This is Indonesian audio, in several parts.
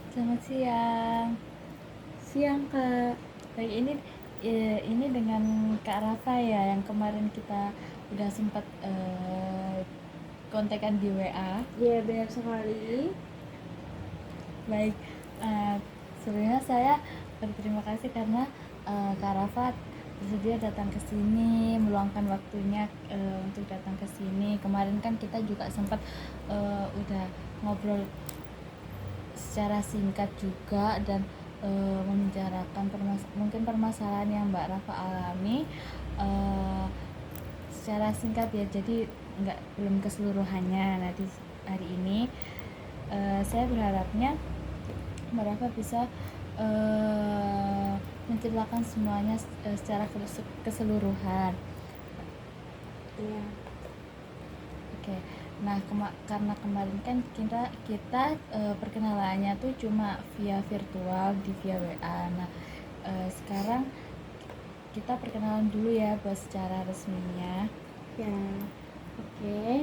Selamat siang. Siang Kak. Baik, ini dengan Kak Rafa ya, yang kemarin kita udah sempat kontekan di WA. Ya benar sekali. Baik, eh, sebelumnya saya berterima kasih karena Kak Rafa bersedia datang ke sini, meluangkan waktunya untuk datang ke sini. Kemarin kan kita juga sempat udah ngobrol secara singkat juga dan membicarakan mungkin permasalahan yang Mbak Rafa alami secara singkat ya, jadi belum keseluruhannya. Nah, di hari ini saya berharapnya Mbak Rafa bisa menceritakan semuanya secara keseluruhan. Iya. Oke. Nah, karena kemarin kan kita perkenalannya tuh cuma via virtual via WA. Nah, sekarang kita perkenalan dulu ya buat secara resminya. Ya. Oke.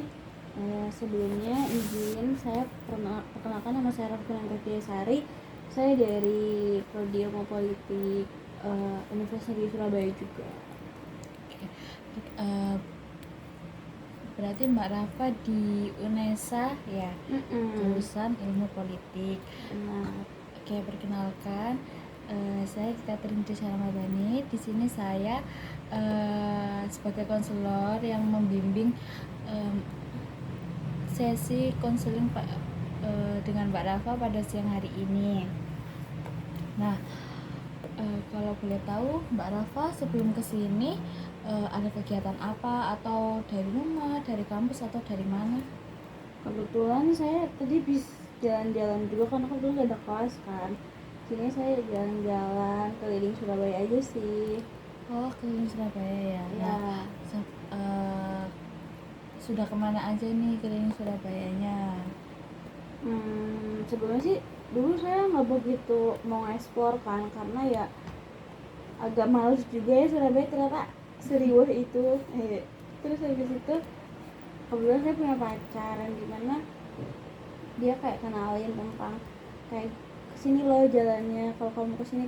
Sebelumnya izin saya perkenalkan, nama saya Raffi Tiasari. Saya dari Prodi Ilmu Politik Universitas Negeri Surabaya juga. Oke. Eh, Berarti Mbak Rafa di UNESA ya, jurusan Ilmu Politik. Benar. Oke, perkenalkan, saya Catherine Ramadhani. Di sini saya sebagai konselor yang membimbing sesi konseling dengan Mbak Rafa pada siang hari ini. Nah, kalau boleh tahu Mbak Rafa sebelum kesini ada kegiatan apa, atau dari rumah, dari kampus, atau dari mana? Kebetulan saya tadi bis jalan-jalan juga karena kebetulan gak ada kelas kan. Sini saya jalan-jalan keliling Surabaya aja sih. Oh, keliling Surabaya ya. Ya. Nah, sudah kemana aja nih keliling Surabayanya? Sebelumnya sih dulu saya nggak begitu mau eksplor kan, karena ya agak males juga ya Surabaya ternyata serius itu. Terus habis itu kebetulan saya punya pacar yang dimana dia kayak kenalin tentang kayak kesini loh jalannya, kalau kamu kesini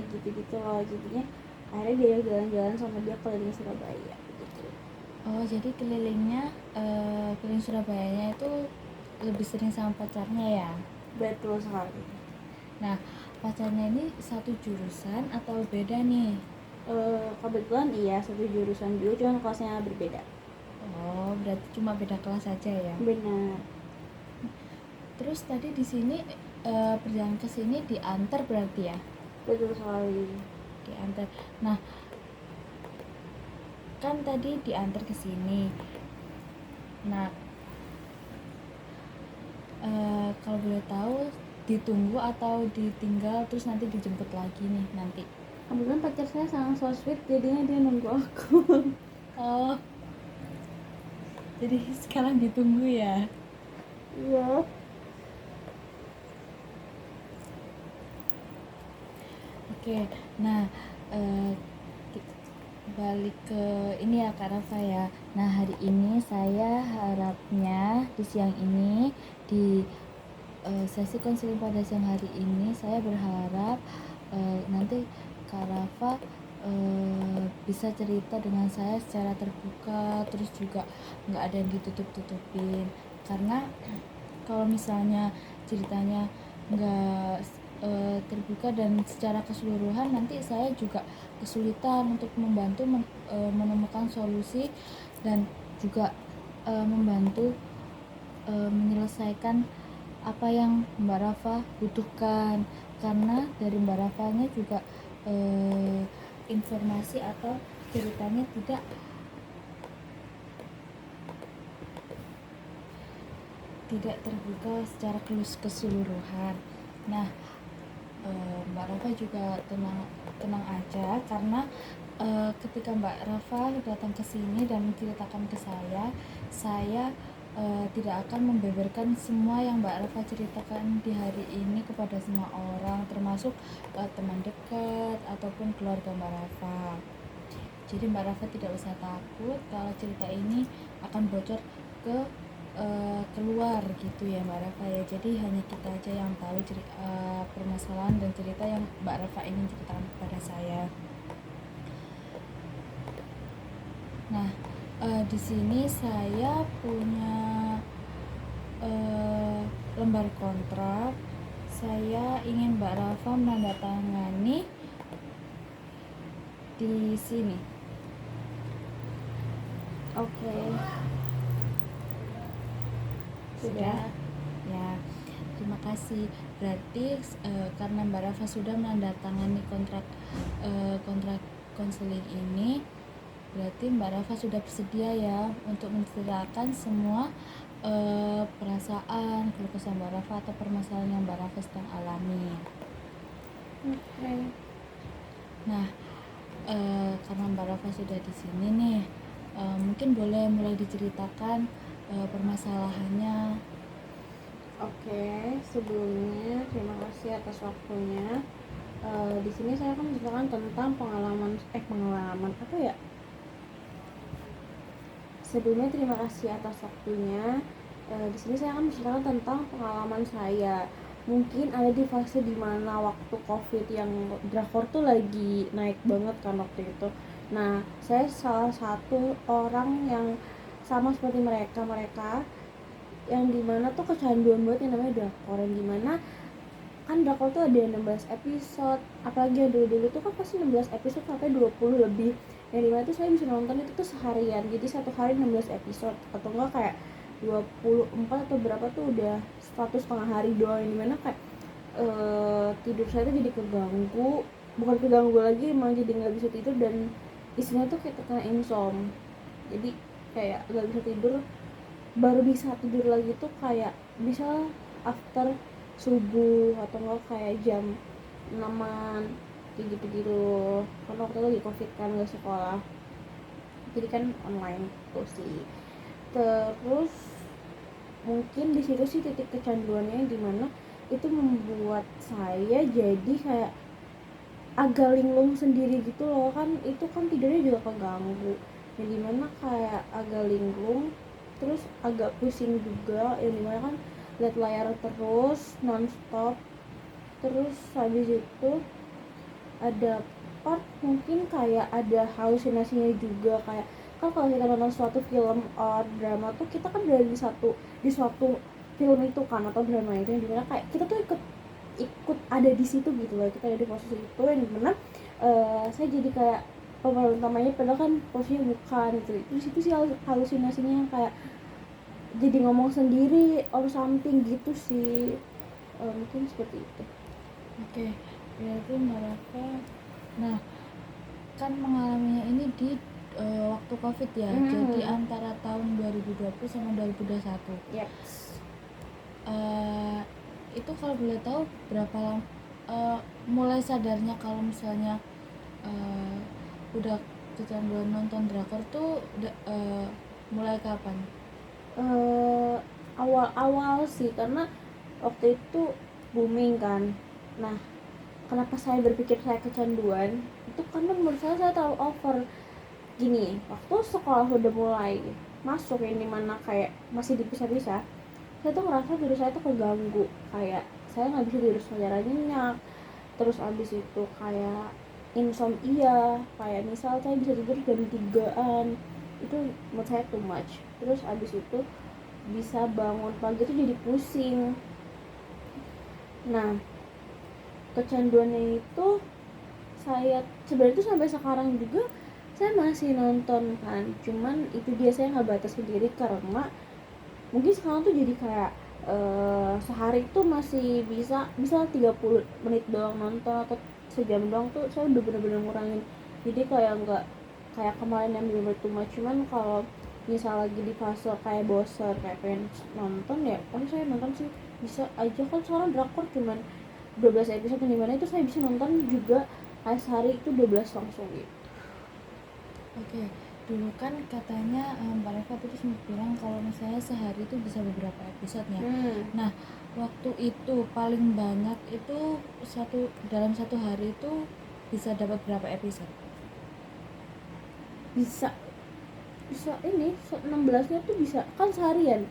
gitu-gitu loh, jadinya akhirnya dia jalan-jalan sama dia keliling Surabaya gitu. Oh, jadi keliling Surabayanya itu lebih sering sama pacarnya ya? Betul sekali. Nah, pacarnya ini satu jurusan atau beda nih? Kebetulan iya satu jurusan juga, cuma kelasnya berbeda. Oh, berarti cuma beda kelas saja ya? Benar. Terus tadi di sini perjalanan ke sini diantar berarti ya? Betul sekali. Diantar. Nah, kan tadi diantar ke sini. Nah, kalau boleh tahu ditunggu atau ditinggal terus nanti dijemput lagi nih nanti? Kebetulan pacar saya sangat so sweet, jadinya dia nunggu aku. Oh, jadi sekarang ditunggu ya? Iya. Oke. Nah, eh, balik ke ini ya Kak Rafa ya. Nah, hari ini saya harapnya di siang ini, di sesi konseling pada siang hari ini, saya berharap nanti Kak Rafa bisa cerita dengan saya secara terbuka, terus juga nggak ada yang ditutup-tutupin. Karena kalau misalnya ceritanya nggak terbuka dan secara keseluruhan, nanti saya juga kesulitan untuk membantu menemukan solusi dan juga membantu menyelesaikan apa yang Mbak Rafa butuhkan, karena dari Mbak Rafanya juga informasi atau ceritanya tidak terbuka secara keseluruhan. Nah, Mbak Rafa juga tenang aja, karena ketika Mbak Rafa datang ke sini dan menceritakan ke saya tidak akan membeberkan semua yang Mbak Rafa ceritakan di hari ini kepada semua orang, termasuk teman dekat ataupun keluarga Mbak Rafa. Jadi Mbak Rafa tidak usah takut kalau cerita ini akan bocor ke keluar gitu ya Mbak Rafa ya. Jadi hanya kita aja yang tahu permasalahan dan cerita yang Mbak Rafa ingin ceritakan kepada saya. Nah, di sini saya punya lembar kontrak. Saya ingin Mbak Rafa menandatangani di sini. Oke. Sudah? Ya, terima kasih. Berarti karena Mbak Rafa sudah menandatangani kontrak konseling ini, berarti Mbak Rafa sudah bersedia ya untuk menceritakan semua perasaan, keluh kesah Mbak Rafa atau permasalahan yang Mbak Rafa sedang alami. Oke. Nah, karena Mbak Rafa sudah di sini nih, mungkin boleh mulai diceritakan permasalahannya. Oke, sebelumnya terima kasih atas waktunya. Di sini saya akan menceritakan tentang pengalaman apa ya? Sebelumnya terima kasih atas waktunya. Di sini saya akan menceritakan tentang pengalaman saya. Mungkin ada di fase dimana waktu COVID yang drakor tuh lagi naik banget kan waktu itu. Nah, saya salah satu orang yang sama seperti mereka yang dimana tuh kecanduan banget yang namanya drakor, yang dimana kan drakor tuh ada 16 episode, apalagi yang dulu-dulu tuh kan pasti 16 episode sampai 20 lebih, yang dimana tuh saya bisa nonton itu tuh seharian, jadi satu hari 16 episode atau enggak kayak 24 atau berapa tuh udah 1,5 hari doang, yang dimana kayak tidur saya tuh jadi keganggu, bukan keganggu lagi, emang jadi nggak bisa tidur dan isinya tuh kayak kena insomnia, jadi kayak nggak bisa tidur, baru bisa tidur lagi tuh kayak bisa after subuh atau enggak kayak jam 6-an kayak gitu karena waktu itu lagi covid kan, nggak sekolah, jadi kan online gitu sih. Terus mungkin di situ sih titik kecanduannya, dimana itu membuat saya jadi kayak agak linglung sendiri gitu loh, kan itu kan tidurnya juga keganggu, yang dimana kayak agak linglung, terus agak pusing juga, yang dimana kan lihat layar terus nonstop. Terus habis itu ada part mungkin kayak ada halusinasinya juga, kayak kan kalau kita nonton suatu film or drama tuh kita kan berada di suatu film itu kan atau drama itu, yang dimana kayak kita tuh ikut ada di situ gitu loh, kita ada di posisi itu, yang dimana saya jadi kayak pemeran utamanya padahal kan posisinya bukan gitu. Terus itu sih halusinasinya yang kayak jadi ngomong sendiri or something gitu sih. Mungkin seperti itu. Oke, berarti Mbak Rafa, nah kan mengalaminya ini di waktu COVID ya, jadi antara tahun 2020 sama 2021. Yep. Itu kalau boleh tahu berapa lama mulai sadarnya kalau misalnya udah kecanduan nonton drakor tuh mulai kapan? Awal-awal sih, karena waktu itu booming kan. Nah, kenapa saya berpikir saya kecanduan itu karena menurut saya terlalu over. Gini, waktu sekolah udah mulai masuk, yang dimana kayak masih dipisah-pisah, saya tuh ngerasa diri saya tuh keganggu, kayak saya nggak bisa tidur secara nyenyak, terus abis itu kayak insomnia, kayak misal saya bisa tidur jam 3-an, itu menurut saya too much. Terus abis itu bisa bangun pagi tuh jadi pusing. Nah, kecanduannya itu saya sebenarnya tuh sampai sekarang juga saya masih nonton kan, cuman itu dia saya nggak batas sendiri karena mungkin sekarang tuh jadi kayak sehari tuh masih bisa 30 menit doang nonton atau sejam doang tuh saya udah bener-bener ngurangin, jadi kayak nggak kayak kemarin yang bener-bener too much. Cuman kalau misal lagi di fase kayak bosan kayak pengen nonton ya pasti saya nonton sih, bisa aja kan sekarang drakor cuman 12 episode, yang dimana itu saya bisa nonton juga kayak sehari itu 12 langsung gitu. Oke, dulu kan katanya Mbak Reva tuh sempat bilang kalau misalnya sehari itu bisa beberapa episode ya. Nah, waktu itu paling banyak itu dalam satu hari itu bisa dapat berapa episode? Bisa ini 16-nya tuh bisa kan seharian.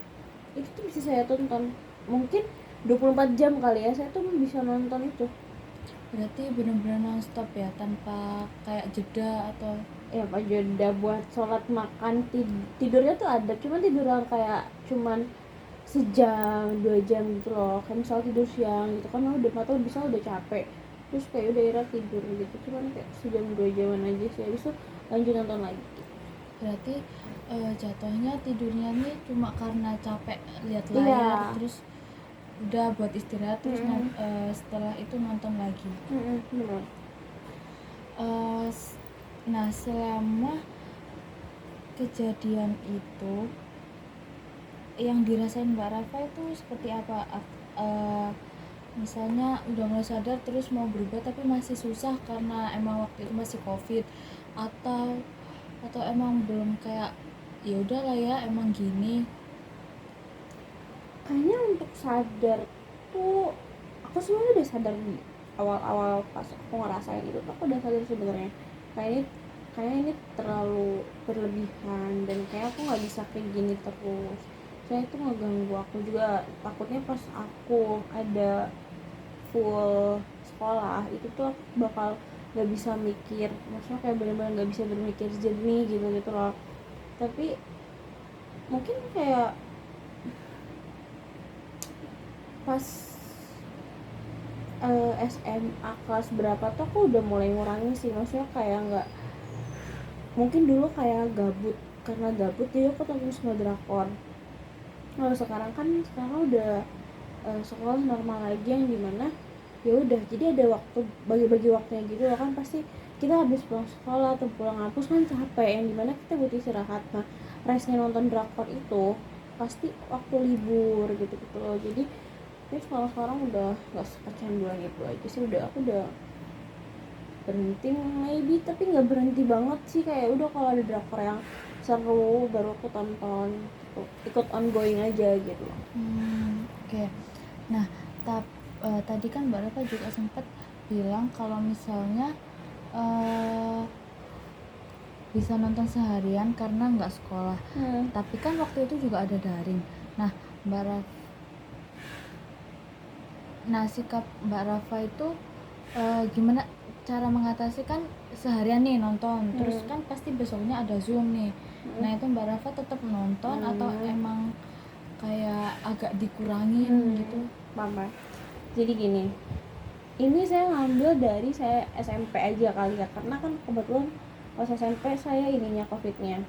itu tuh bisa saya tonton mungkin 24 jam kali ya, saya tuh bisa nonton itu. Berarti benar-benar nonstop ya, tanpa kayak jeda atau Ya Pak jeda buat sholat makan tidurnya tuh ada, cuman tidur yang kayak cuman sejam 2 jam gitu loh, kan misal tidur siang gitu kan udah mata bisa udah capek, terus kayak udah akhirnya tidur gitu, cuman kayak sejam 2 jaman aja sih, habis itu lanjut nonton lagi. berarti jatuhnya tidurnya nih cuma karena capek lihat Iya. layar, terus udah buat istirahat, terus Mm-mm. setelah itu nonton lagi. Bener. Nah, selama kejadian itu yang dirasain Mbak Rafa itu seperti apa? Misalnya udah mulai sadar terus mau berubah tapi masih susah karena emang waktu itu masih COVID, atau emang belum, kayak ya udahlah ya emang gini. Kayaknya untuk sadar tuh aku sebenarnya udah sadar di awal-awal pas aku ngerasain itu tuh aku udah sadar sebenarnya kayak ini terlalu berlebihan dan kayak aku nggak bisa kayak gini terus, saya itu ngeganggu aku juga, takutnya pas aku ada full sekolah itu tuh aku bakal nggak bisa mikir, maksudnya kayak benar-benar nggak bisa berpikir jernih gitu gitu loh. Tapi mungkin kayak pas SMA kelas berapa tuh aku udah mulai ngurangin sih, maksudnya kayak nggak, mungkin dulu kayak gabut, karena gabut jadi aku tonton semua drakor. Kalau sekarang kan sekarang udah sekolah normal lagi yang dimana ya udah jadi ada waktu, bagi-bagi waktunya gitu loh kan, pasti kita habis pulang sekolah atau pulang ngampus kan capek yang dimana kita butuh istirahat. Nah resnya nonton drakor itu pasti waktu libur gitu gitu loh, jadi tapi sekarang udah nggak sekecanduan itu aja sih, udah aku udah berhenti maybe, tapi nggak berhenti banget sih, kayak udah kalau ada drakor yang seru baru aku tonton gitu. Ikut ongoing aja gitu. Oke. Nah, tadi kan Mbak Rafa juga sempat bilang kalau misalnya bisa nonton seharian karena nggak sekolah. Tapi kan waktu itu juga ada daring. Nah, Mbak Rafa, sikap Mbak Rafa itu gimana cara mengatasi? Kan seharian nih nonton, terus kan pasti besoknya ada Zoom nih. Nah, itu Mbak Rafa tetap nonton atau emang kayak agak dikurangin gitu? Mama, jadi gini, ini saya ngambil dari saya SMP aja kali ya, karena kan kebetulan pas SMP saya ininya covidnya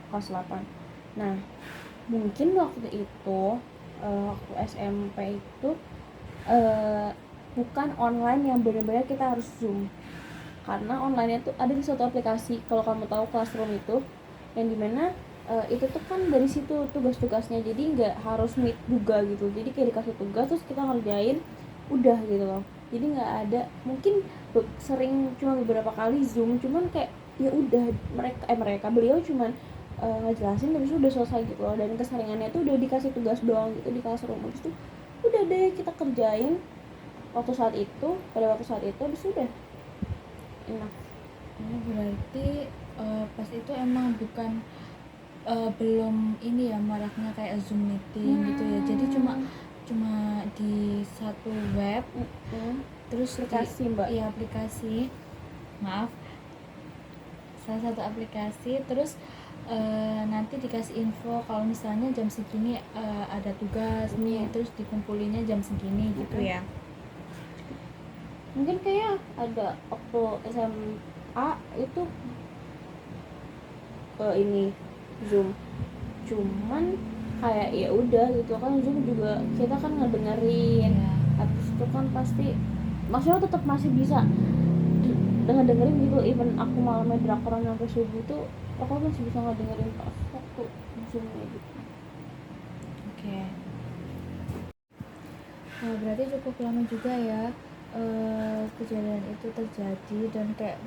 kelas 8. Nah mungkin waktu itu waktu SMP itu bukan online yang benar-benar kita harus Zoom, karena online itu ada di suatu aplikasi, kalau kamu tahu Classroom itu, yang dimana itu tuh kan dari situ tugas-tugasnya, jadi nggak harus meet juga gitu, jadi kayak dikasih tugas terus kita ngerjain udah gitu loh, jadi nggak ada, mungkin sering cuma beberapa kali Zoom, cuman kayak ya udah mereka beliau cuman ngejelasin habis itu udah selesai gitu loh, dan keseringannya tuh udah dikasih tugas doang gitu di Classroom, habis itu udah deh kita kerjain pada waktu saat itu habis udah enak. Berarti pas itu emang bukan belum ini ya maraknya kayak Zoom meeting gitu ya, jadi cuma di satu web, terus aplikasi mbak, iya aplikasi, maaf, salah satu aplikasi, terus nanti dikasih info kalau misalnya jam segini ada tugas nih, terus dikumpulinnya jam segini gitu ya. Mungkin kayak ada waktu SMA itu ini Zoom, cuman kayak ya udah gitu kan, Zoom juga kita kan ngedengerin habis itu kan pasti maksudnya tetap masih bisa dengerin gitu, even aku malamnya drakoran sampai subuh tuh aku masih bisa ngedengerin pas waktu Zoomnya gitu. Oke. Berarti cukup lama juga ya kejadian itu terjadi dan kayak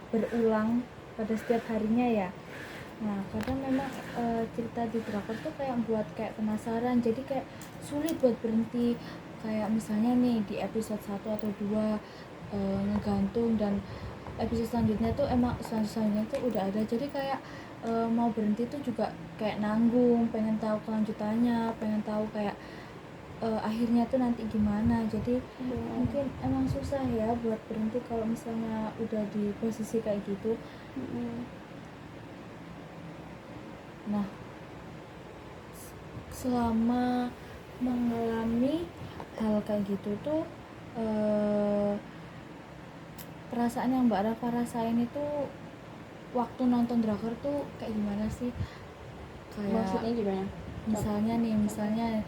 berulang pada setiap harinya ya. Nah, kadang memang cerita di drakor tuh kayak buat kayak penasaran, jadi kayak sulit buat berhenti. Kayak misalnya nih di episode 1 atau 2 ngegantung, dan episode selanjutnya tuh emang selanjutnya tuh udah ada, jadi kayak mau berhenti tuh juga kayak nanggung, pengen tahu kelanjutannya, pengen tahu kayak akhirnya tuh nanti gimana. Jadi mungkin emang susah ya buat berhenti kalau misalnya udah di posisi kayak gitu. Nah, selama mengalami hal kayak gitu tuh perasaan yang Mbak Rafa rasain itu waktu nonton drakor tuh kayak gimana sih? Kayak Maksudnya gimana? misalnya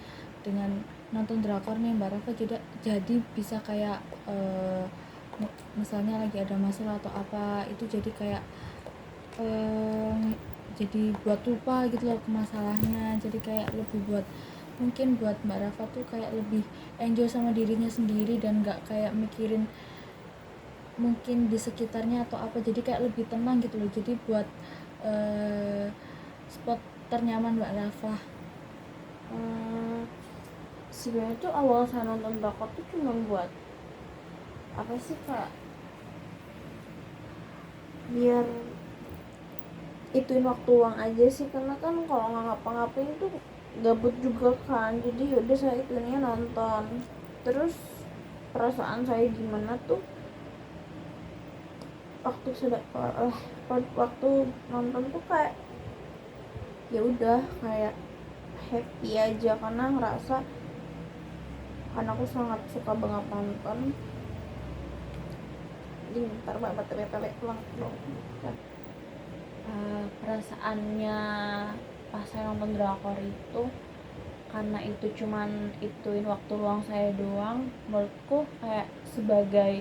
dengan nonton drakor nih Mbak Rafa jadi bisa kayak misalnya lagi ada masalah atau apa, itu jadi kayak jadi buat lupa gitu loh ke masalahnya, jadi kayak lebih buat mungkin buat Mbak Rafa tuh kayak lebih enjoy sama dirinya sendiri dan gak kayak mikirin mungkin di sekitarnya atau apa, jadi kayak lebih tenang gitu loh. Jadi buat spot ternyaman Mbak Rafa. Sebenarnya tuh awal saya nonton drakor tuh cuma buat apa sih, Kak, biar ituin waktu luang aja sih, karena kan kalau nggak ngapa-ngapain tuh gabut juga kan. Jadi yaudah saya ituinnya nonton. Terus perasaan saya gimana tuh waktu nonton tuh kayak ya udah kayak happy aja, karena ngerasa karena aku sangat suka banget nonton. Jadi bentar banget tele pulang dong. Perasaannya pas saya nonton drakor itu, karena itu cuman ituin waktu luang saya doang, menurutku kayak sebagai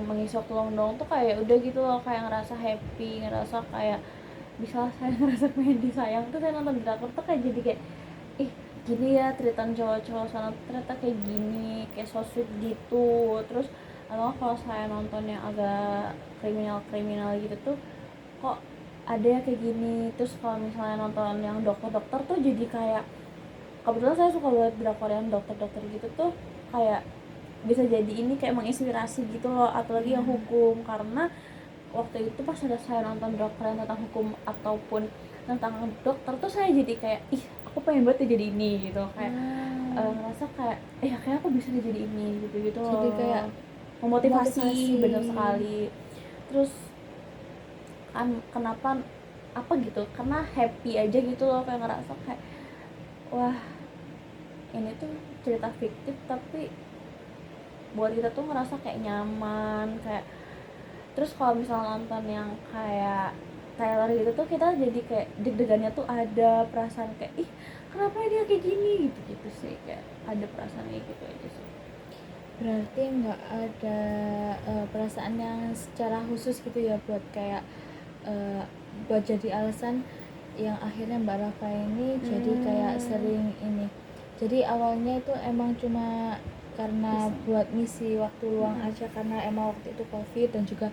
mengisi waktu luang doang tuh kayak udah gitu loh, kayak ngerasa happy, ngerasa kayak bisa saya ngerasa pengen disayang tuh. Saya nonton drakor tuh kayak jadi kayak ih gini ya treatan cowok-cowok sana ternyata kayak gini, kayak so sweet gitu. Terus atau kalau saya nonton yang agak kriminal gitu tuh kok ada ya kayak gini. Terus kalau misalnya nonton yang dokter-dokter tuh jadi kayak, kebetulan saya suka banget drakor yang dokter-dokter gitu tuh, kayak bisa jadi ini kayak menginspirasi gitu loh. Apalagi yang hukum, karena waktu itu pas ada saya nonton drakor yang tentang hukum ataupun tentang dokter tuh saya jadi kayak ih aku pengen banget ya jadi ini gitu, kayak ngerasa kayak kayak aku bisa jadi ini gitu loh. Jadi kayak memotivasi, bener sekali. Terus kan kenapa apa gitu, karena happy aja gitu loh, kayak ngerasa kayak wah ini tuh cerita fiktif tapi buat kita tuh ngerasa kayak nyaman kayak. Terus kalau misalnya nonton yang kayak trailer gitu tuh kita jadi kayak deg-degannya tuh ada perasaan kayak ih kenapa dia kayak gini gitu sih, kayak ada perasaan kayak gitu aja sih. Berarti nggak ada perasaan yang secara khusus gitu ya buat kayak buat jadi alasan yang akhirnya Mbak Rafa ini jadi kayak sering ini. Jadi awalnya itu emang cuma karena buat misi waktu luang aja, karena emang waktu itu COVID dan juga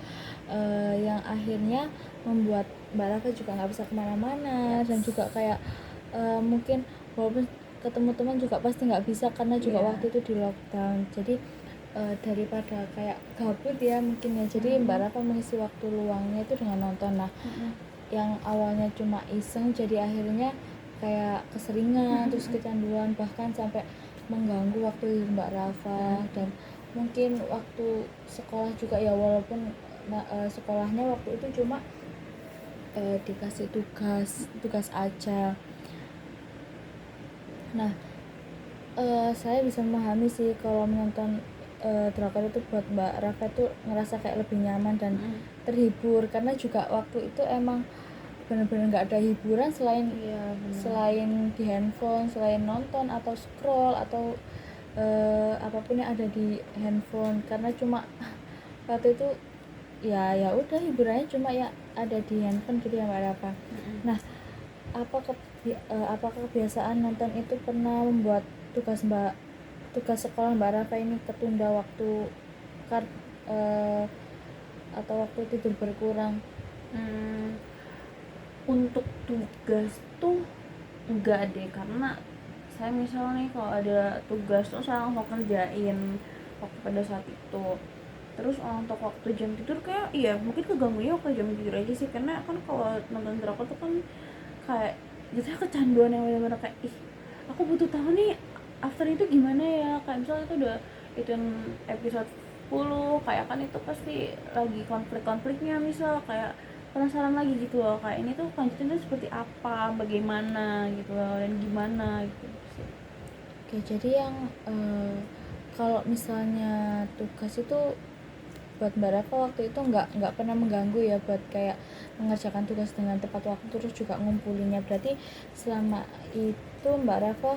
yang akhirnya membuat Mbak Rafa juga nggak bisa kemana-mana. Dan juga kayak mungkin walaupun ketemu teman juga pasti nggak bisa karena juga waktu itu di lockdown. Jadi daripada kayak gabut ya mungkin ya, jadi Mbak Rafa mengisi waktu luangnya itu dengan nonton. Nah yang awalnya cuma iseng jadi akhirnya kayak keseringan, terus kecanduan, bahkan sampai mengganggu waktu Mbak Rafa. Dan mungkin waktu sekolah juga ya, walaupun sekolahnya waktu itu cuma dikasih tugas aja. Nah saya bisa memahami sih kalau menonton drakor itu buat Mbak Rafa tuh ngerasa kayak lebih nyaman dan terhibur, karena juga waktu itu emang benar-benar nggak ada hiburan selain di handphone, selain nonton atau scroll atau apapun yang ada di handphone. Karena cuma waktu itu ya udah hiburannya cuma ya ada di handphone gitu ya Mbak Rafa. Nah apakah kebiasaan nonton itu pernah membuat tugas sekolah Mbak Rafa ini ketunda waktu atau waktu tidur berkurang? Untuk tugas tuh enggak deh, karena saya misalnya nih kalau ada tugas tuh saya langsung kerjain waktu pada saat itu. Terus untuk waktu jam tidur kayak iya mungkin keganggunya waktu jam tidur aja sih, karena kan kalau nonton drakor tuh kan kayak jatuhnya kecanduan yang benar-benar kayak ih aku butuh tahu nih after itu gimana ya, kayak misalnya itu udah itu yang episode 10 kayak kan itu pasti lagi konflik-konfliknya, misal kayak penasaran lagi gitu loh, kayak ini tuh lanjutannya seperti apa, bagaimana gitu loh, dan gimana gitu sih. Oke, jadi yang kalau misalnya tugas itu buat Mbak Rafa waktu itu nggak pernah mengganggu ya buat kayak mengerjakan tugas dengan tepat waktu terus juga ngumpulinnya, berarti selama itu Mbak Rafa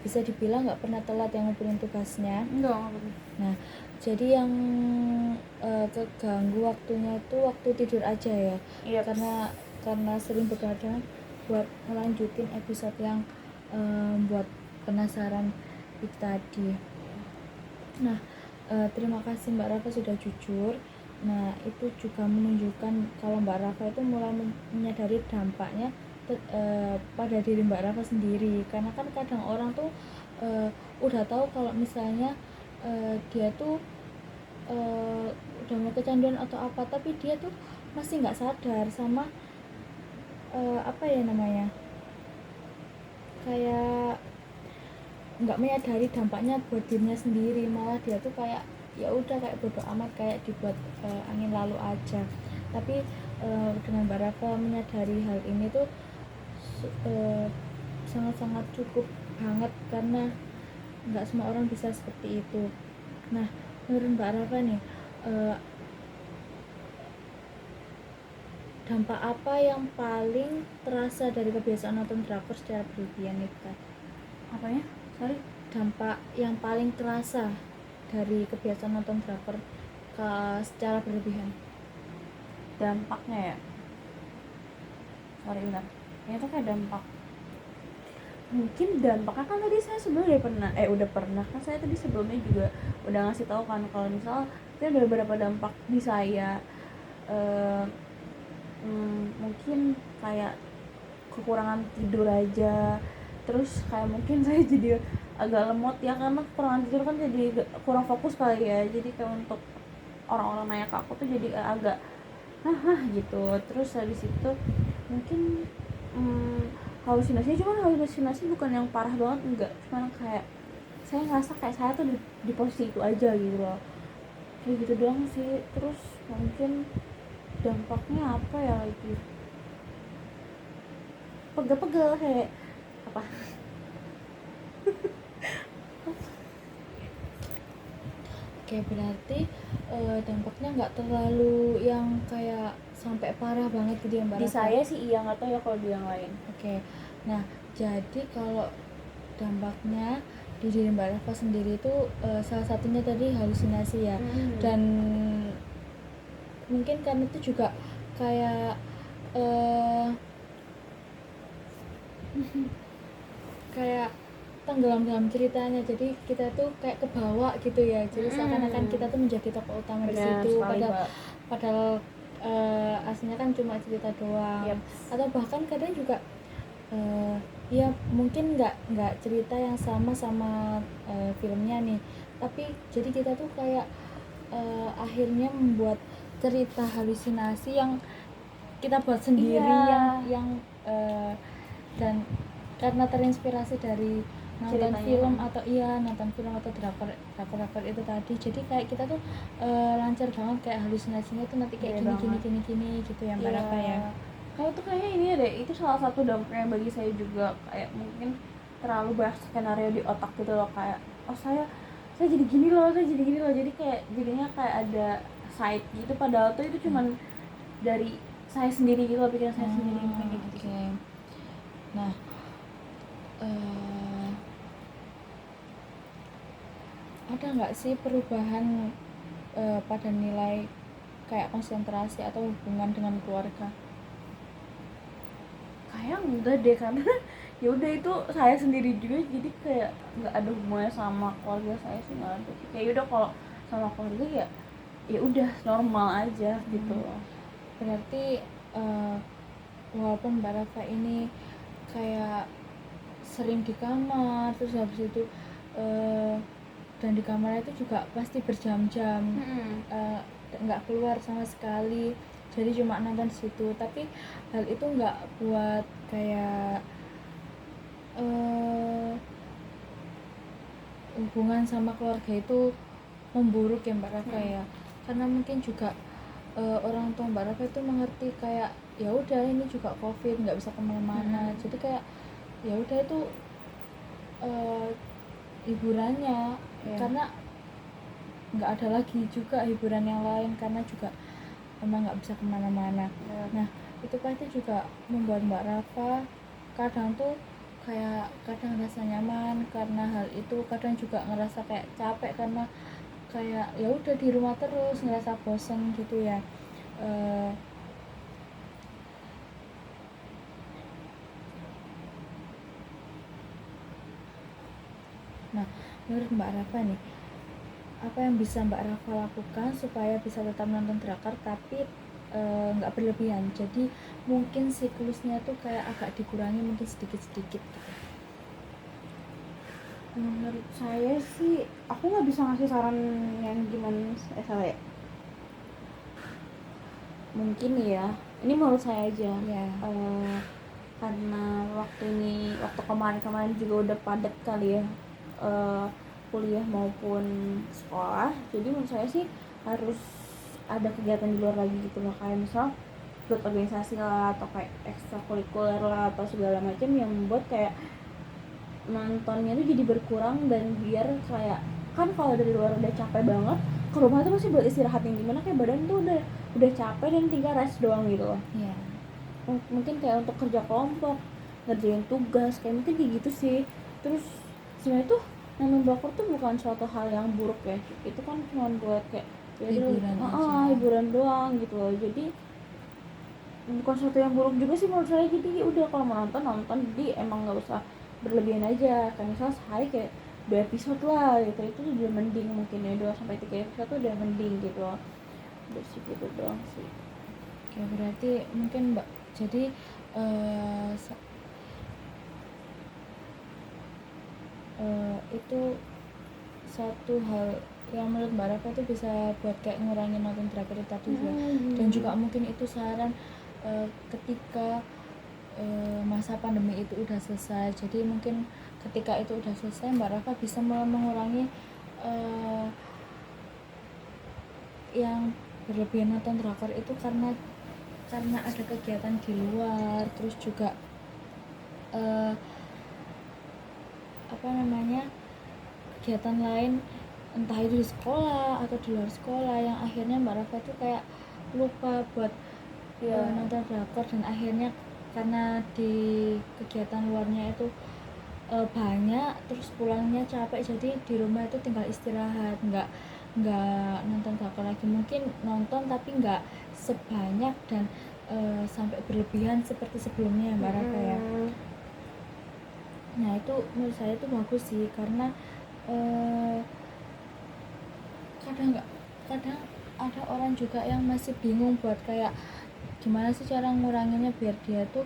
bisa dibilang nggak pernah telat yang ngumpulin tugasnya. Enggak apa-apa. Nah, jadi yang keganggu waktunya itu waktu tidur aja ya. Iya. Karena sering begadang buat ngelanjutin episode yang buat penasaran itu tadi. Nah, terima kasih Mbak Rafa sudah jujur. Nah, itu juga menunjukkan kalau Mbak Rafa itu mulai menyadari dampaknya pada diri Mbak Rafa sendiri. Karena kan kadang orang tuh udah tahu kalau misalnya dia tuh udah mau kecanduan atau apa, tapi dia tuh masih nggak sadar sama apa ya namanya, kayak nggak menyadari dampaknya buat dirinya sendiri, malah dia tuh kayak ya udah kayak bodo amat, kayak dibuat angin lalu aja. Tapi dengan Mbak Rafa menyadari hal ini tuh sangat-sangat cukup banget, karena nggak semua orang bisa seperti itu. Nah, menurut Mbak Rafa nih, dampak apa yang paling terasa dari kebiasaan nonton drakor secara berlebihan itu tadi? Apanya? Sorry. Dampak yang paling terasa dari kebiasaan nonton drakor secara berlebihan. Dampaknya ya. Sorry bentar. Ini tuh kayak dampak. Mungkin dampaknya kan tadi saya sebelumnya udah pernah kan saya tadi sebelumnya juga udah ngasih tahu kan kalau misal itu ada beberapa dampak di saya. Mungkin kayak kekurangan tidur aja, terus kayak mungkin saya jadi agak lemot ya karena kekurangan tidur kan, jadi kurang fokus kali ya, jadi kayak untuk orang-orang nanya ke aku tuh jadi agak gitu. Terus habis itu mungkin halusinasi, cuman halusinasi bukan yang parah banget, enggak, cuman kayak saya ngerasa kayak saya tuh di posisi itu aja gitu loh, kayak gitu doang sih. Terus mungkin dampaknya apa ya lagi, pegel-pegel kayak apa. Oke, berarti dampaknya nggak terlalu yang kayak sampai parah banget gitu ya Mbak Di Rafa? saya sih iya, nggak tahu ya kalau di yang lain. Oke, nah jadi kalau dampaknya di diri Mbak Rafa sendiri itu salah satunya tadi halusinasi ya. Dan mungkin kan itu juga kayak kayak tenggelam dalam ceritanya, jadi kita tuh kayak kebawa gitu ya, jadi seakan-akan kita tuh menjadi tokoh utama di situ, padahal aslinya kan cuma cerita doang. Atau bahkan kadang juga ya mungkin nggak cerita yang sama filmnya nih, tapi jadi kita tuh kayak akhirnya membuat cerita halusinasi yang kita buat sendiri, yang dan karena terinspirasi dari nonton film atau drakor itu tadi, jadi kayak kita tuh lancar banget kayak halusinasinya tuh nanti kayak gini gitu ya Mbak Rafa ya. Kayak tuh kayaknya ini ada, itu salah satu dampaknya bagi saya juga, kayak mungkin terlalu banyak skenario di otak gitu loh, kayak saya jadi gini loh, jadi kayak jadinya kayak ada side gitu, padahal tuh itu cuman dari saya sendiri gitu loh, pikiran saya sendiri kayak gitu. Nah, ada nggak sih perubahan pada nilai kayak konsentrasi atau hubungan dengan keluarga? Kayak enggak deh, karena ya udah itu saya sendiri juga, jadi kayak nggak ada hubungannya sama keluarga saya sih, nggak ada. Kayak udah kalau sama keluarga ya udah normal aja gitu. Berarti walaupun Mbak Rafa ini kayak sering di kamar, terus habis itu dan di kamar itu juga pasti berjam-jam nggak keluar sama sekali, jadi cuma nonton situ. Tapi hal itu nggak buat kayak hubungan sama keluarga itu memburuk ya Mbak Rafa ya, karena mungkin juga orang tua Mbak Rafa itu mengerti kayak ya udah ini juga COVID, nggak bisa kemana-mana, jadi kayak ya udah itu hiburannya, karena nggak ada lagi juga hiburan yang lain, karena juga emang nggak bisa kemana-mana. Nah itu pasti juga membuat Mbak Rafa kadang tuh kayak kadang ngerasa nyaman karena hal itu, kadang juga ngerasa kayak capek karena kayak ya udah di rumah terus, ngerasa bosen gitu ya. Nah menurut Mbak Rafa nih, apa yang bisa Mbak Rafa lakukan supaya bisa tetap nonton drakor tapi nggak berlebihan, jadi mungkin siklusnya tuh kayak agak dikurangi mungkin sedikit-sedikit gitu. Menurut saya sih, aku nggak bisa ngasih saran yang gimana salah ya. Mungkin ya, ini menurut saya aja. Karena waktu kemarin juga udah padat kali ya, kuliah maupun sekolah. Jadi menurut saya sih harus ada kegiatan di luar lagi gitu loh, kayak misal ikut organisasi lah, atau kayak ekstrakurikuler lah, atau segala macam yang membuat kayak nontonnya tuh jadi berkurang. Dan biar kayak, kan kalau dari luar udah capek banget, ke rumah tuh masih buat istirahat yang dimana kayak badan tuh udah capek dan tinggal rest doang gitu loh. Mungkin kayak untuk kerja kelompok, ngerjain tugas, kayak mungkin kayak gitu sih. Terus sebenarnya tuh nonton drakor tuh bukan suatu hal yang buruk ya, itu kan cuma buat kayak hiburan doang gitu loh. Jadi bukan sesuatu yang buruk juga sih menurut saya. Jadi udah kalau mau nonton, jadi emang nggak usah berlebihan aja. Kayak misal sehari kayak 2 episode lah gitu, itu udah mending. Mungkin ya 2-3 episode tuh udah mending gitu loh. Udah sih gitu doang sih. Oke, berarti mungkin Mbak, jadi itu satu hal yang menurut Mbak Rafa itu bisa buat kayak ngurangin nonton drakor tadi ya. Dan juga mungkin itu saran ketika masa pandemi itu udah selesai, jadi mungkin ketika itu udah selesai Mbak Rafa bisa mengurangi yang berlebihan nonton drakor itu karena ada kegiatan di luar, terus juga kegiatan lain, entah itu di sekolah atau di luar sekolah, yang akhirnya Mbak Rafa tuh kayak lupa buat nonton drakor. Dan akhirnya karena di kegiatan luarnya itu banyak, terus pulangnya capek, jadi di rumah itu tinggal istirahat, nggak nonton drakor lagi. Mungkin nonton tapi nggak sebanyak dan sampai berlebihan seperti sebelumnya Mbak Rafa ya. Nah itu menurut saya itu bagus sih, karena kadang ada orang juga yang masih bingung buat kayak gimana sih cara nguranginnya biar dia tuh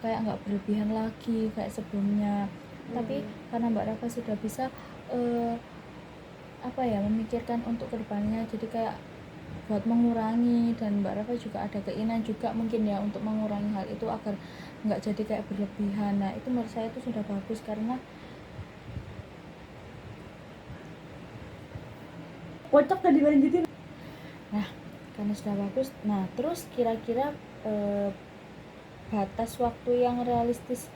kayak nggak berlebihan lagi kayak sebelumnya. Tapi karena Mbak Rafa sudah bisa memikirkan untuk kedepannya, jadi kayak buat mengurangi, dan Mbak Rafa juga ada keinginan juga mungkin ya untuk mengurangi hal itu agar nggak jadi kayak berlebihan. Nah itu menurut saya itu sudah bagus, karena kocak tadi lanjutin. Nah karena sudah bagus, nah terus kira-kira batas waktu yang realistis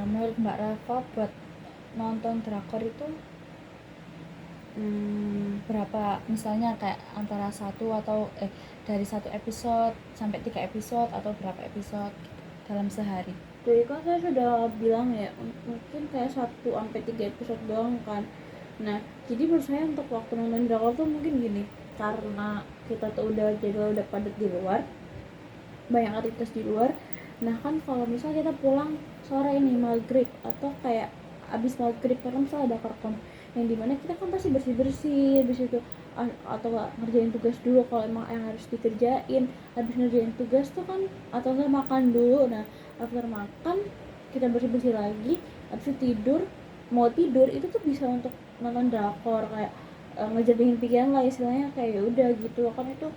menurut Mbak Rafa buat nonton drakor itu berapa? Misalnya kayak antara dari 1 episode sampai 3 episode, atau berapa episode gitu, dalam sehari? Jadi kan saya sudah bilang ya, mungkin kayak 1-3 episode doang kan. Nah jadi menurut saya untuk waktu nonton drakor tuh mungkin gini, karena kita tuh udah padat di luar, banyak aktivitas di luar. Nah kan kalau misal kita pulang sore ini maghrib, atau kayak abis maghrib karena misal ada kerkom yang dimana kita kan pasti bersih habis itu, atau ngerjain tugas dulu kalau emang yang harus dikerjain. Habis ngerjain tugas tuh kan, atau enggak makan dulu. Nah after makan kita bersih lagi, habis itu tidur, mau tidur itu tuh bisa untuk nonton drakor, kayak ngejernihin pikiran lah istilahnya, kayak ya udah gitu kan. Itu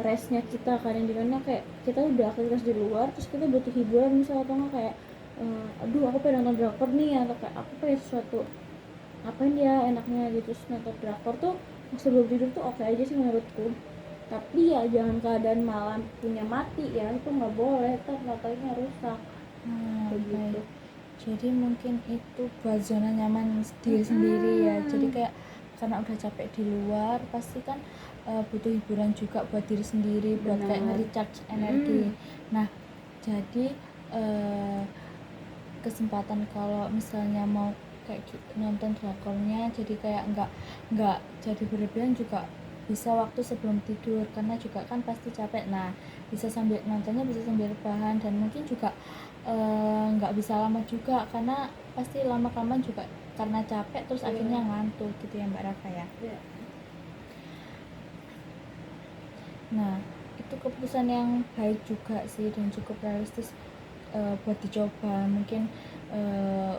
restnya kita kan, yang dimana kayak kita udah aktivitas di luar terus kita butuh hiburan misalnya, atau nggak kayak aduh aku pengen nonton drakor nih, atau kayak aku pengen sesuatu apain ya enaknya gitu. Terus nonton drakor tuh sebelum tidur tuh oke aja sih menurutku, tapi ya jangan keadaan malam punya mati ya, itu nggak boleh, ntar matanya rusak kayak gitu. Baik. Jadi mungkin itu buat zona nyaman diri sendiri ya. Jadi kayak karena udah capek di luar, pasti kan butuh hiburan juga buat diri sendiri, buat kayak Benar. nge-recharge energi. Nah, jadi kesempatan kalau misalnya mau kayak nonton drakornya, jadi kayak nggak jadi berlebihan juga, bisa waktu sebelum tidur karena juga kan pasti capek. Nah, bisa sambil nontonnya, bisa sambil rebahan, dan mungkin juga nggak bisa lama juga karena pasti lama kelamaan juga karena capek terus akhirnya ngantuk gitu ya Mbak Rafa ya. Nah, itu keputusan yang baik juga sih dan cukup realistis buat dicoba. Mungkin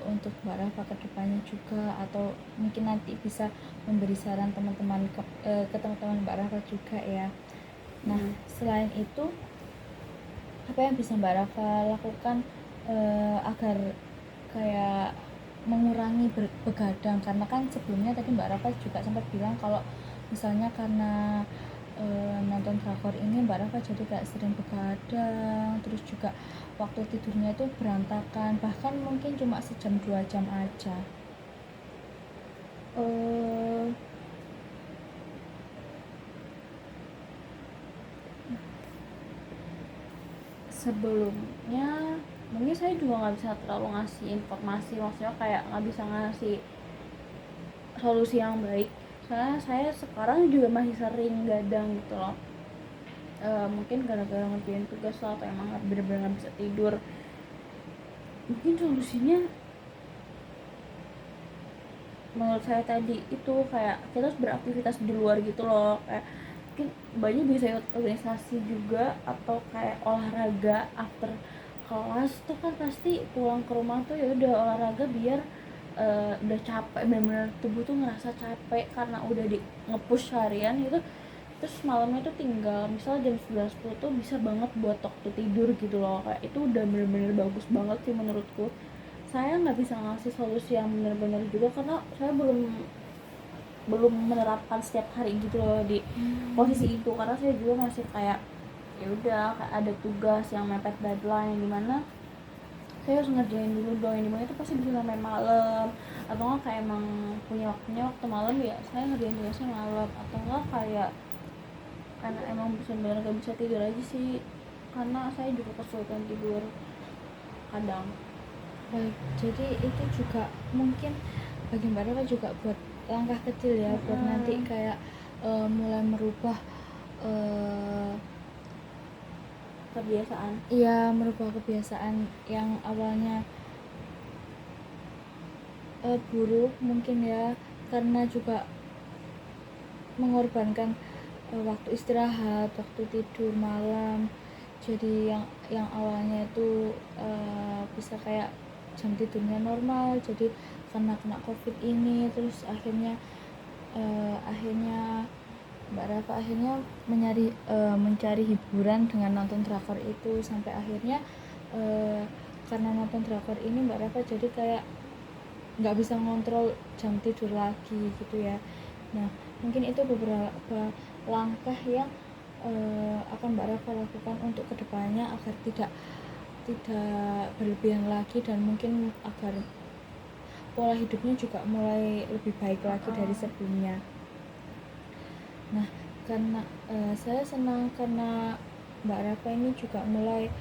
untuk Mbak Rafa ke depannya juga, atau mungkin nanti bisa memberi saran teman-teman ke teman-teman Mbak Rafa juga ya. Nah, selain itu apa yang bisa Mbak Rafa lakukan agar kayak mengurangi begadang, karena kan sebelumnya tadi Mbak Rafa juga sempat bilang kalau misalnya karena nonton drakor ini Mbak Rafa jadi kayak sering begadang, terus juga waktu tidurnya itu berantakan, bahkan mungkin cuma sejam 2 jam aja. Sebelumnya mungkin saya juga nggak bisa terlalu ngasih informasi, maksudnya kayak nggak bisa ngasih solusi yang baik, soalnya saya sekarang juga masih sering gadang gitu loh. Mungkin gara-gara ngerjain tugas lah, atau emang bener-bener nggak bisa tidur. Mungkin solusinya menurut saya tadi itu kayak kita harus beraktivitas di luar gitu loh, kayak mungkin banyak bisa ikut organisasi juga, atau kayak olahraga after kelas tuh kan pasti pulang ke rumah tuh ya udah olahraga biar udah capek, benar-benar tubuh tuh ngerasa capek karena udah di nge-push harian gitu. Terus malamnya tuh tinggal misal jam 11 10 tuh bisa banget buat waktu tidur gitu loh, kayak itu udah bener-bener bagus banget sih menurutku. Saya nggak bisa ngasih solusi yang benar-benar juga karena saya belum menerapkan setiap hari gitu loh di posisi itu, karena saya juga masih kayak ya udah kayak ada tugas yang mepet deadline, yang dimana saya harus ngerjain dulu dong, yang dimana itu pasti bisa sampai malam, atau nggak kayak emang punya waktu malam ya saya ngerjain tugasnya malam, atau nggak kayak karena emang benar-benar gak bisa tidur aja sih, karena saya juga kesulitan tidur kadang. Baik, jadi itu juga mungkin bagi Mbak Rafa juga buat langkah kecil ya, buat nanti kayak mulai merubah Kebiasaan. iya, merubah kebiasaan yang awalnya buruk mungkin ya, karena juga mengorbankan waktu istirahat, waktu tidur malam. Jadi yang awalnya itu bisa kayak jam tidurnya normal, jadi karena kena covid ini terus akhirnya Mbak Rafa akhirnya mencari hiburan dengan nonton drakor itu, sampai akhirnya karena nonton drakor ini Mbak Rafa jadi kayak nggak bisa ngontrol jam tidur lagi gitu ya. Nah, mungkin itu beberapa langkah yang akan Mbak Rafa lakukan untuk kedepannya agar tidak berlebihan lagi, dan mungkin agar pola hidupnya juga mulai lebih baik lagi dari sebelumnya. Nah, karena saya senang karena Mbak Rafa ini juga mulai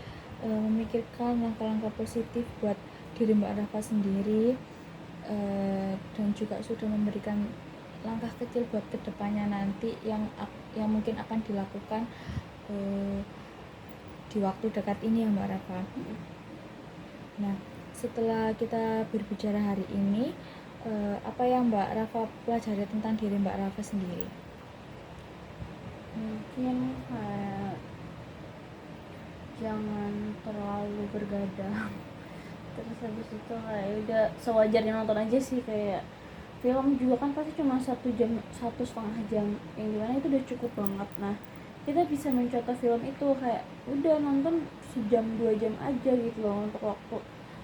memikirkan langkah-langkah positif buat diri Mbak Rafa sendiri, dan juga sudah memberikan langkah kecil buat kedepannya nanti yang mungkin akan dilakukan di waktu dekat ini ya Mbak Rafa. Nah, setelah kita berbicara hari ini, apa yang Mbak Rafa pelajari tentang diri Mbak Rafa sendiri? Mungkin kayak jangan terlalu bergadang Terus habis itu kayak udah sewajarnya nonton aja sih, kayak film juga kan pasti cuma 1 jam, 1,5 jam, yang dimana itu udah cukup banget. Nah kita bisa mencontoh film itu kayak udah nonton sejam 2 jam aja gitu loh, untuk waktu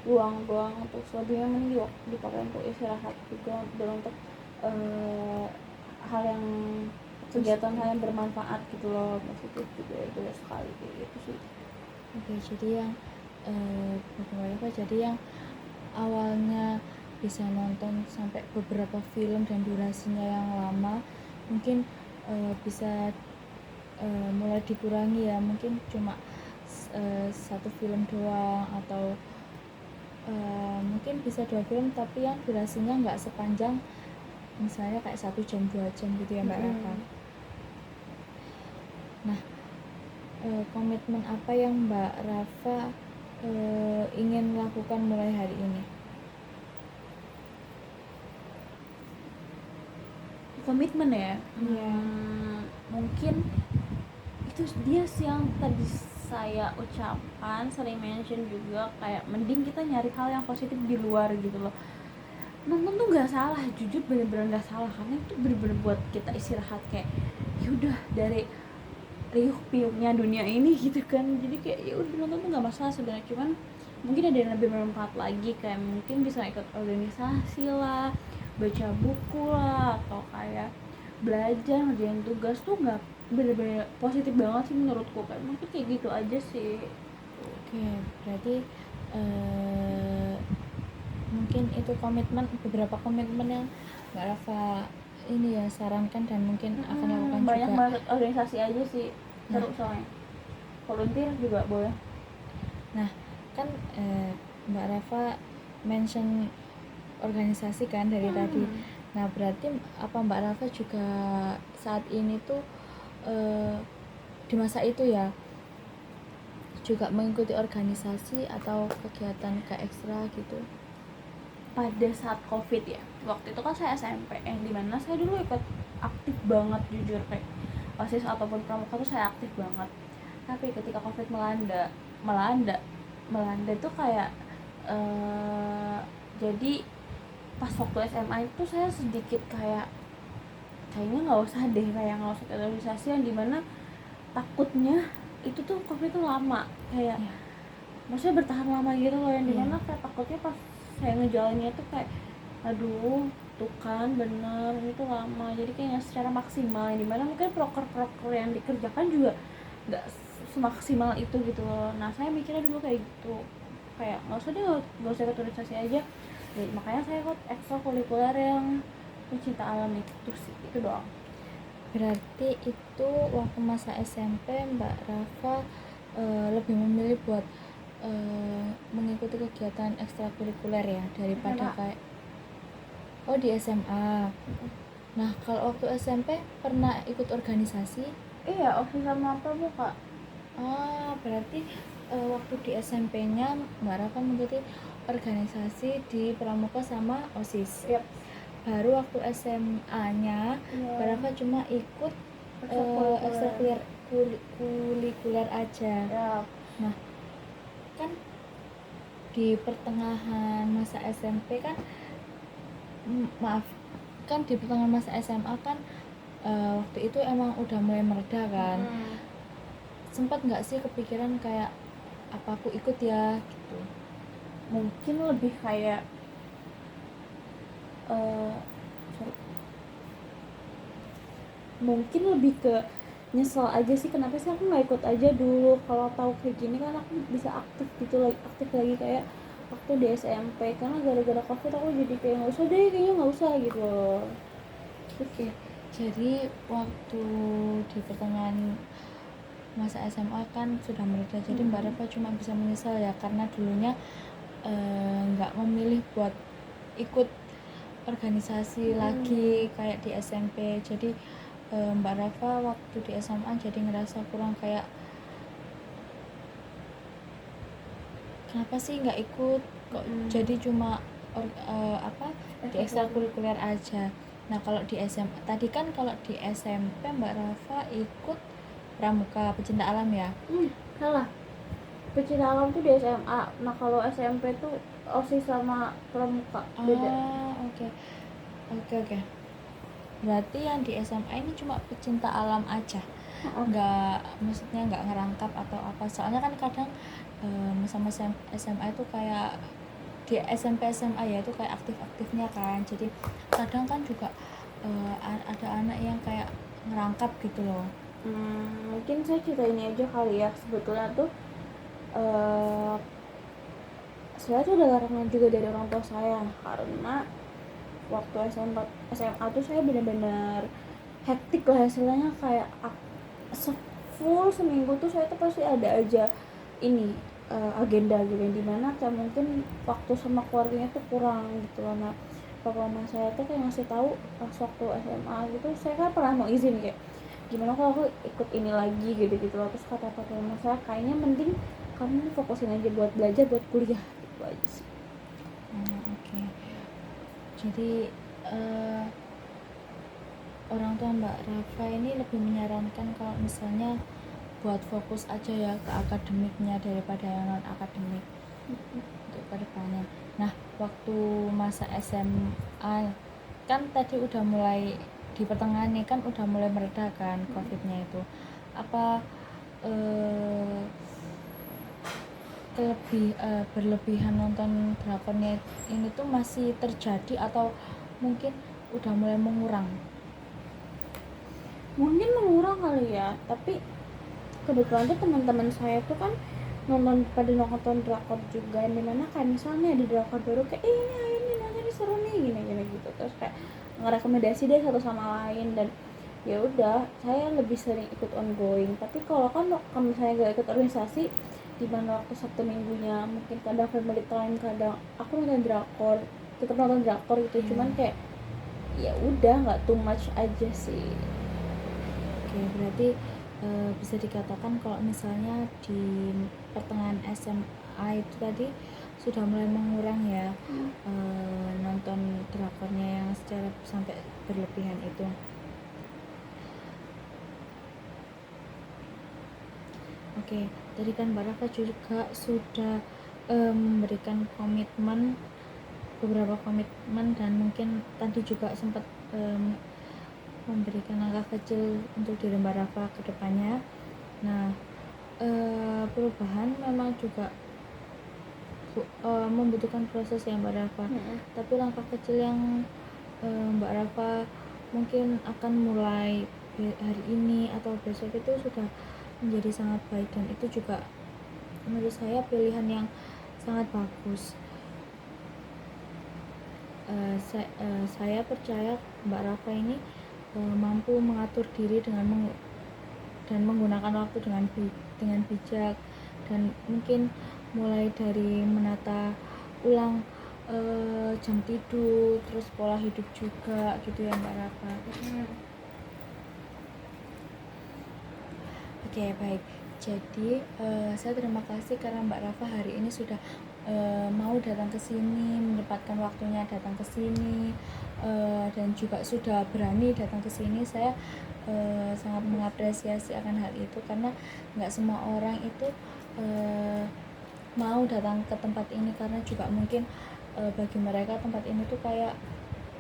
luang doang, untuk selebihnya mending dipakai untuk istirahat juga, dan untuk eh, hal yang kegiatan hal yang bermanfaat gitu loh, positif juga itu sekali kayak gitu sih. Oke, jadi yang beberapa, jadi yang awalnya bisa nonton sampai beberapa film dan durasinya yang lama, mungkin bisa mulai dikurangi ya, mungkin cuma satu film doang, atau mungkin bisa 2 film tapi yang durasinya nggak sepanjang, misalnya kayak 1 jam 2 jam gitu ya Mbak Rafa. Nah, komitmen apa yang Mbak Rafa ingin lakukan mulai hari ini? Komitmen ya. Iya. Mungkin itu dia sih yang tadi saya ucapkan, sering mention juga, kayak mending kita nyari hal yang positif di luar gitu loh. Nonton tuh nggak salah, jujur bener-bener nggak salah, karena itu bener-bener buat kita istirahat, kayak yaudah dari riuh piuknya dunia ini gitu kan. Jadi kayak ya udah, nonton tuh nggak masalah sebenarnya, cuman mungkin ada yang lebih bermanfaat lagi, kayak mungkin bisa ikut organisasi lah, baca buku lah, atau kayak belajar ngerjain tugas tuh nggak, bener-bener positif banget sih menurutku, kayak mungkin kayak gitu aja sih. Oke, berarti mungkin itu beberapa komitmen yang Mbak Rafa ini ya sarankan dan mungkin akan lakukan Banyak juga. banget organisasi aja sih, seru soalnya. Volunteer juga boleh. Nah, kan Mbak Rafa mention organisasi kan dari tadi. Nah, berarti apa Mbak Rafa juga saat ini tuh di masa itu ya juga mengikuti organisasi atau kegiatan kayak ekstra gitu? Pada saat covid ya, waktu itu kan saya SMP, yang dimana saya dulu ikut aktif banget, jujur kayak OSIS ataupun pramuka tuh saya aktif banget. Tapi ketika covid melanda melanda tuh kayak jadi pas waktu SMA itu saya sedikit kayak kayaknya nggak usah deh, kayak nggak usah organisasi, yang dimana takutnya itu tuh covid tuh lama, kayak maksudnya bertahan lama gitu loh, yang dimana kayak takutnya pas saya ngejalannya tuh kayak aduh tuh kan bener itu lama, jadi kayaknya secara maksimal, yang dimana mungkin proker-proker yang dikerjakan juga nggak semaksimal itu gitu loh. Nah saya mikirnya dulu kayak gitu, kayak nggak usah deh, nggak usah ikut organisasi aja. Jadi, makanya saya ikut ekstrakurikuler yang pencinta alam itu sih, itu doang. Berarti itu waktu masa SMP Mbak Rafa lebih memilih buat mengikuti kegiatan ekstrakurikuler ya daripada SMA. kayak di SMA. Nah, kalau waktu SMP pernah ikut organisasi? Iya, OSIS sama pramuka. Berarti waktu di SMP-nya Mbak Rafa mengikuti organisasi di pramuka sama OSIS. Yap. Baru waktu SMA-nya Mbak Rafa cuma ikut ekstrakurikuler aja. Yap. Nah, kan di pertengahan masa SMP kan di pertengahan masa SMA kan waktu itu emang udah mulai mereda kan. Sempat nggak sih kepikiran kayak apa aku ikut ya gitu? Mungkin lebih kayak mungkin lebih ke nyesel aja sih, kenapa sih aku nggak ikut aja dulu, kalau tahu kayak gini kan aku bisa aktif gitu lagi, aktif lagi kayak waktu di SMP. Karena gara-gara covid aku jadi kayak nggak usah deh, kayaknya nggak usah gitu loh. Oke, jadi waktu di pertengahan masa SMA kan sudah mereda, jadi Mbak Rafa cuma bisa menyesal ya karena dulunya nggak memilih buat ikut organisasi lagi kayak di SMP. Jadi Mbak Rafa waktu di SMA jadi ngerasa kurang, kayak kenapa sih nggak ikut kok, jadi cuma di ekstrakurikuler aja. Nah, kalau di SMA tadi kan, kalau di SMP Mbak Rafa ikut pramuka pecinta alam ya? Salah. pecinta alam tuh di SMA. Nah kalau SMP tuh OSIS sama pramuka beda. Oke. Oke. Berarti yang di SMA ini cuma pecinta alam aja, nggak, maksudnya nggak ngerangkap atau apa, soalnya kan kadang sama SMA itu kayak di SMP SMA ya itu kayak aktif-aktifnya kan, jadi kadang kan juga ada anak yang kayak ngerangkap gitu loh. Mungkin saya cerita ini aja kali ya. Sebetulnya tuh saya tuh ada larangan juga dari orang tua saya, karena waktu SMA tuh saya benar-benar hektik lah hasilnya, kayak full seminggu tuh saya tuh pasti ada aja ini agenda gitu, yang dimana kayak mungkin waktu sama keluarganya tuh kurang gitu loh. Nah papa mama saya tuh kayak ngasih tahu pas waktu SMA gitu, saya kan pernah mau izin kayak gimana kalau aku ikut ini lagi gitu loh. Terus kata papa mama saya, kayaknya mending kamu fokusin aja buat belajar, buat kuliah gitu aja sih. Oke. Jadi orang tua Mbak Rafa ini lebih menyarankan kalau misalnya buat fokus aja ya ke akademiknya daripada yang non akademik untuk kedepannya. Nah, waktu masa SMA kan tadi udah mulai di pertengahan nih kan udah mulai mereda kan COVID-nya itu. Apa berlebihan nonton drakornya ini tuh masih terjadi atau mungkin udah mulai mengurang? Mungkin mengurang kali ya, tapi kebetulan tuh teman-teman saya tuh kan nonton drakor juga, dimana kayak misalnya di drakor baru kayak ini nonton ini seru nih gini gitu, terus kayak ngerekomendasi deh satu sama lain, dan ya udah saya lebih sering ikut ongoing. Tapi kalau misalnya gak ikut organisasi, di mana waktu Sabtu minggunya mungkin kadang family time, kadang aku tetap nonton drakor gitu, cuman kayak ya udah nggak too much aja sih. Oke, berarti bisa dikatakan kalau misalnya di pertengahan SMA itu tadi sudah mulai mengurang ya nonton drakornya yang secara sampai berlebihan itu. Oke, tadi kan Mbak Rafa juga sudah memberikan beberapa komitmen, dan mungkin tadi juga sempat memberikan langkah kecil untuk diri Mbak Rafa ke depannya. Nah, perubahan memang juga membutuhkan proses ya Mbak Rafa. Tapi langkah kecil yang Mbak Rafa mungkin akan mulai hari ini atau besok itu sudah menjadi sangat baik, dan itu juga menurut saya pilihan yang sangat bagus. Saya percaya Mbak Rafa ini mampu mengatur diri dan menggunakan waktu dengan bijak, dan mungkin mulai dari menata ulang jam tidur, terus pola hidup juga gitu ya Mbak Rafa. Oke, baik. Jadi saya terima kasih karena Mbak Rafa hari ini sudah mau datang ke sini, menyempatkan waktunya datang ke sini, dan juga sudah berani datang ke sini. Saya sangat mengapresiasi akan hal itu, karena nggak semua orang itu mau datang ke tempat ini, karena juga mungkin bagi mereka tempat ini tuh kayak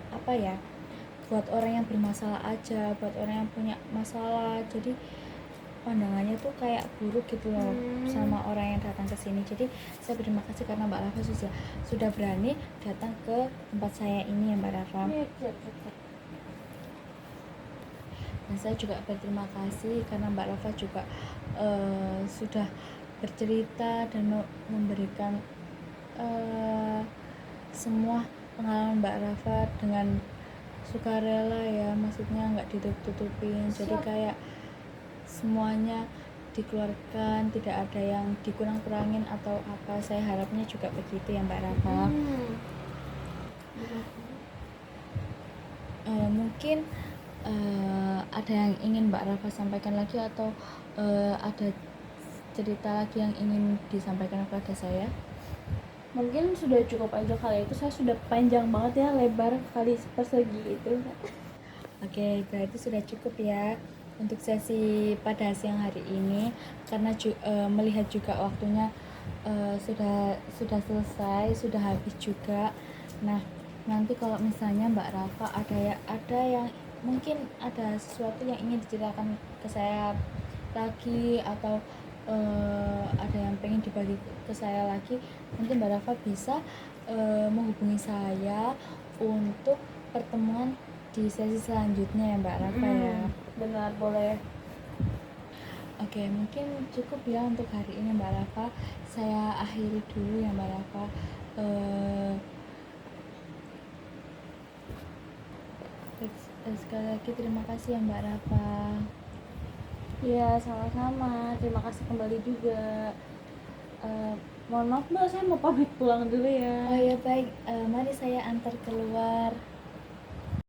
apa ya, buat orang yang bermasalah aja, buat orang yang punya masalah, jadi pandangannya tuh kayak buruk gitu loh sama orang yang datang ke sini. Jadi saya berterima kasih karena Mbak Rafa sudah berani datang ke tempat saya ini ya Mbak Rafa. Dan saya juga berterima kasih karena Mbak Rafa juga sudah bercerita dan memberikan semua pengalaman Mbak Rafa dengan sukarela ya, maksudnya nggak ditutup-tutupin. Jadi kayak semuanya dikeluarkan, tidak ada yang dikurang-kurangin atau apa. Saya harapnya juga begitu ya Mbak Rafa. Mungkin ada yang ingin Mbak Rafa sampaikan lagi, atau ada cerita lagi yang ingin disampaikan kepada saya? Mungkin sudah cukup aja kali itu, saya sudah panjang banget ya, lebar kali persegi itu. Oke, berarti sudah cukup ya untuk sesi pada siang hari ini, karena melihat juga waktunya sudah selesai, sudah habis juga. Nah, nanti kalau misalnya Mbak Rafa ada yang mungkin ada sesuatu yang ingin diceritakan ke saya lagi, atau ada yang pengen dibagi ke saya lagi, nanti Mbak Rafa bisa menghubungi saya untuk pertemuan di sesi selanjutnya ya Mbak Rafa ya. Benar, boleh. Oke, mungkin cukup ya untuk hari ini Mbak Rafa. Saya akhiri dulu ya Mbak Rafa. Sekali lagi terima kasih ya Mbak Rafa. Iya, sama-sama. Terima kasih kembali juga. Mohon maaf Mbak, saya mau pamit pulang dulu ya. Oh ya baik, mari saya antar keluar.